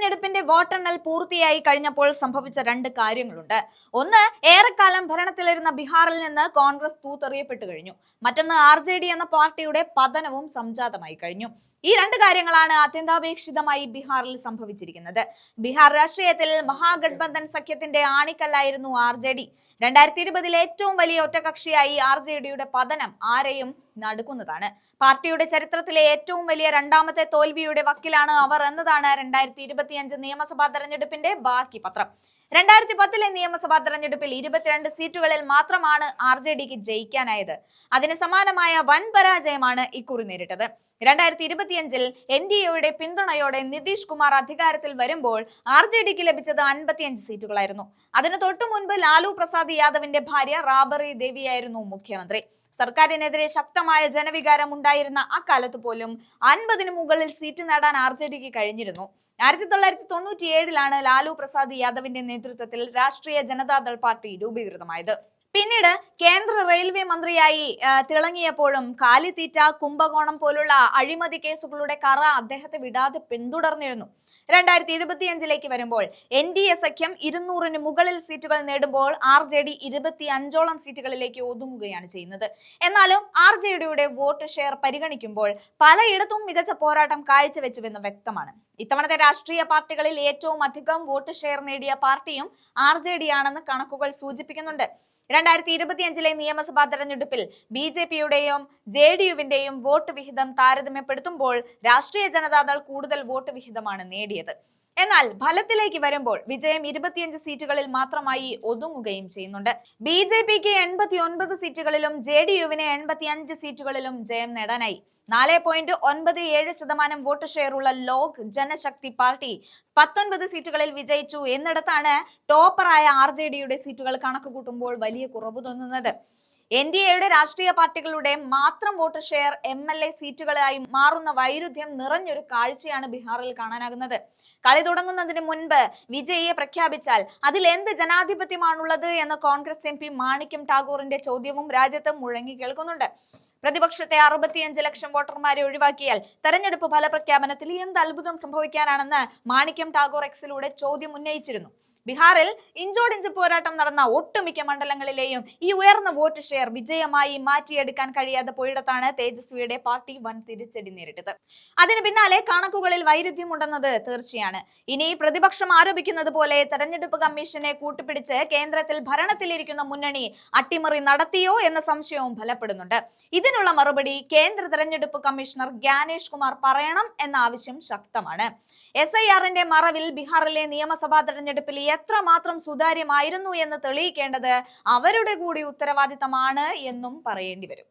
തെരഞ്ഞെടുപ്പിന്റെ വോട്ടെണ്ണൽ പൂർത്തിയായി കഴിഞ്ഞപ്പോൾ സംഭവിച്ച രണ്ട് കാര്യങ്ങളുണ്ട്. ഒന്ന്, ഏറെക്കാലം ഭരണത്തിലിരുന്ന ബീഹാറിൽ നിന്ന് കോൺഗ്രസ് തൂത്തെറിയപ്പെട്ടു കഴിഞ്ഞു. മറ്റൊന്ന്, RJD എന്ന പാർട്ടിയുടെ പതനവും സംജാതമായി കഴിഞ്ഞു. ഈ രണ്ട് കാര്യങ്ങളാണ് അത്യന്താപേക്ഷിതമായി ബീഹാറിൽ സംഭവിച്ചിരിക്കുന്നത്. ബീഹാർ രാഷ്ട്രീയത്തിൽ മഹാഗഠബന്ധൻ സഖ്യത്തിന്റെ ആണിക്കല്ലായിരുന്നു RJD. 2020 ഏറ്റവും വലിയ ഒറ്റകക്ഷിയായി RJDയുടെ പതനം ആരെയും നടുക്കുന്നതാണ്. പാർട്ടിയുടെ ചരിത്രത്തിലെ ഏറ്റവും വലിയ രണ്ടാമത്തെ തോൽവിയുടെ വക്കിലാണ് അവർ എന്നതാണ് 2025 നിയമസഭാ തെരഞ്ഞെടുപ്പിന്റെ ബാക്കി പത്രം. 2010 നിയമസഭാ തെരഞ്ഞെടുപ്പിൽ 22 സീറ്റുകളിൽ മാത്രമാണ് RJDക്ക് ജയിക്കാനായത്. അതിന് സമാനമായ വൻ പരാജയമാണ് ഇക്കുറി നേരിട്ടത്. 2025 NDAയുടെ പിന്തുണയോടെ നിതീഷ് കുമാർ അധികാരത്തിൽ വരുമ്പോൾ RJDക്ക് ലഭിച്ചത് 55 സീറ്റുകളായിരുന്നു. അതിനു തൊട്ടു മുൻപ് ലാലു പ്രസാദ് യാദവിന്റെ ഭാര്യ റാബറി ദേവിയായിരുന്നു മുഖ്യമന്ത്രി. സർക്കാരിനെതിരെ ശക്തമായ ജനവികാരം ഉണ്ടായിരുന്ന അക്കാലത്ത് പോലും 50-ന് മുകളിൽ സീറ്റ് നേടാൻ RJDക്ക് കഴിഞ്ഞിരുന്നു. 1997 ലാലു പ്രസാദ് യാദവിന്റെ നേതൃത്വത്തിൽ രാഷ്ട്രീയ ജനതാദൾ പാർട്ടി രൂപീകൃതമായത്. പിന്നീട് കേന്ദ്ര റെയിൽവേ മന്ത്രിയായി തിളങ്ങിയപ്പോഴും കാലിത്തീറ്റ, കുംഭകോണം പോലുള്ള അഴിമതി കേസുകളുടെ കറ അദ്ദേഹത്തെ വിടാതെ പിന്തുടർന്നിരുന്നു. 2025 വരുമ്പോൾ NDA സഖ്യം 200-ന് മുകളിൽ സീറ്റുകൾ നേടുമ്പോൾ RJD 25ഓളം സീറ്റുകളിലേക്ക് ഒതുങ്ങുകയാണ് ചെയ്യുന്നത്. എന്നാലും RJDയുടെ വോട്ട് ഷെയർ പരിഗണിക്കുമ്പോൾ പലയിടത്തും മികച്ച പോരാട്ടം കാഴ്ചവെച്ചുവെന്ന് വ്യക്തമാണ്. ഇത്തവണത്തെ രാഷ്ട്രീയ പാർട്ടികളിൽ ഏറ്റവും അധികം വോട്ട് ഷെയർ നേടിയ പാർട്ടിയും RJD ആണെന്ന് കണക്കുകൾ സൂചിപ്പിക്കുന്നുണ്ട്. 2025 നിയമസഭാ തെരഞ്ഞെടുപ്പിൽ BJPയുടെയും JDUവിന്റെയും വോട്ട് വിഹിതം താരതമ്യപ്പെടുത്തുമ്പോൾ രാഷ്ട്രീയ ജനതാദൾ കൂടുതൽ വോട്ട് വിഹിതമാണ് നേടിയത്. എന്നാൽ ഫലത്തിലേക്ക് വരുമ്പോൾ വിജയം 25 സീറ്റുകളിൽ മാത്രമായി ഒതുങ്ങുകയും ചെയ്യുന്നുണ്ട്. BJPക്ക് 89 സീറ്റുകളിലും JDUവിന് 85 സീറ്റുകളിലും ജയം നേടാനായി. 4.97% വോട്ട് ഷെയറുള്ള ലോക് ജനശക്തി പാർട്ടി 19 സീറ്റുകളിൽ വിജയിച്ചു എന്നിടത്താണ് ടോപ്പറായ RJDയുടെ സീറ്റുകൾ കണക്ക് കൂട്ടുമ്പോൾ വലിയ കുറവ് തോന്നുന്നത്. NDAയുടെ രാഷ്ട്രീയ പാർട്ടികളുടെ മാത്രം വോട്ട് ഷെയർ MLA സീറ്റുകളായി മാറുന്ന വൈരുദ്ധ്യം നിറഞ്ഞൊരു കാഴ്ചയാണ് ബീഹാറിൽ കാണാനാകുന്നത്. കളി തുടങ്ങുന്നതിന് മുൻപ് വിജയിയെ പ്രഖ്യാപിച്ചാൽ അതിൽ എന്ത് ജനാധിപത്യമാണുള്ളത് എന്ന കോൺഗ്രസ് MP മാണിക്യം ടാഗോറിന്റെ ചോദ്യവും രാജ്യത്ത് മുഴങ്ങി കേൾക്കുന്നുണ്ട്. പ്രതിപക്ഷത്തെ 65 ലക്ഷം വോട്ടർമാരെ ഒഴിവാക്കിയാൽ തെരഞ്ഞെടുപ്പ് ഫലപ്രഖ്യാപനത്തിൽ എന്ത് അത്ഭുതം സംഭവിക്കാനാണെന്ന് മാണിക്യം ടാഗോർ Xലൂടെ ചോദ്യം ഉന്നയിച്ചിരുന്നു. ബീഹാറിൽ ഇഞ്ചോടിഞ്ച് പോരാട്ടം നടന്ന ഒട്ടുമിക്ക മണ്ഡലങ്ങളിലെയും ഈ ഉയർന്ന വോട്ട് ഷെയർ വിജയമായി മാറ്റിയെടുക്കാൻ കഴിയാതെ പോയിടത്താണ് തേജസ്വിയുടെ പാർട്ടി വൻ തിരിച്ചടി നേരിട്ടത്. അതിന് പിന്നാലെ കണക്കുകളിൽ വൈരുദ്ധ്യമുണ്ടെന്നത് തീർച്ചയാണ്. ഇനി പ്രതിപക്ഷം ആരോപിക്കുന്നത് പോലെ തെരഞ്ഞെടുപ്പ് കമ്മീഷനെ കൂട്ടുപിടിച്ച് കേന്ദ്രത്തിൽ ഭരണത്തിലിരിക്കുന്ന മുന്നണി അട്ടിമറി നടത്തിയോ എന്ന സംശയവും ഫലപ്പെടുന്നുണ്ട്. ഇതിനുള്ള മറുപടി കേന്ദ്ര തെരഞ്ഞെടുപ്പ് കമ്മീഷണർ ജ്ഞാനേഷ് കുമാർ പറയണം എന്ന ആവശ്യം ശക്തമാണ്. SIRന്റെ മറവിൽ ബീഹാറിലെ നിയമസഭാ തെരഞ്ഞെടുപ്പിൽ എത്രമാത്രം സുതാര്യമായിരുന്നു എന്ന് തെളിയിക്കേണ്ടത് അവരുടെ കൂടി ഉത്തരവാദിത്തമാണ് എന്നും പറയേണ്ടി വരും.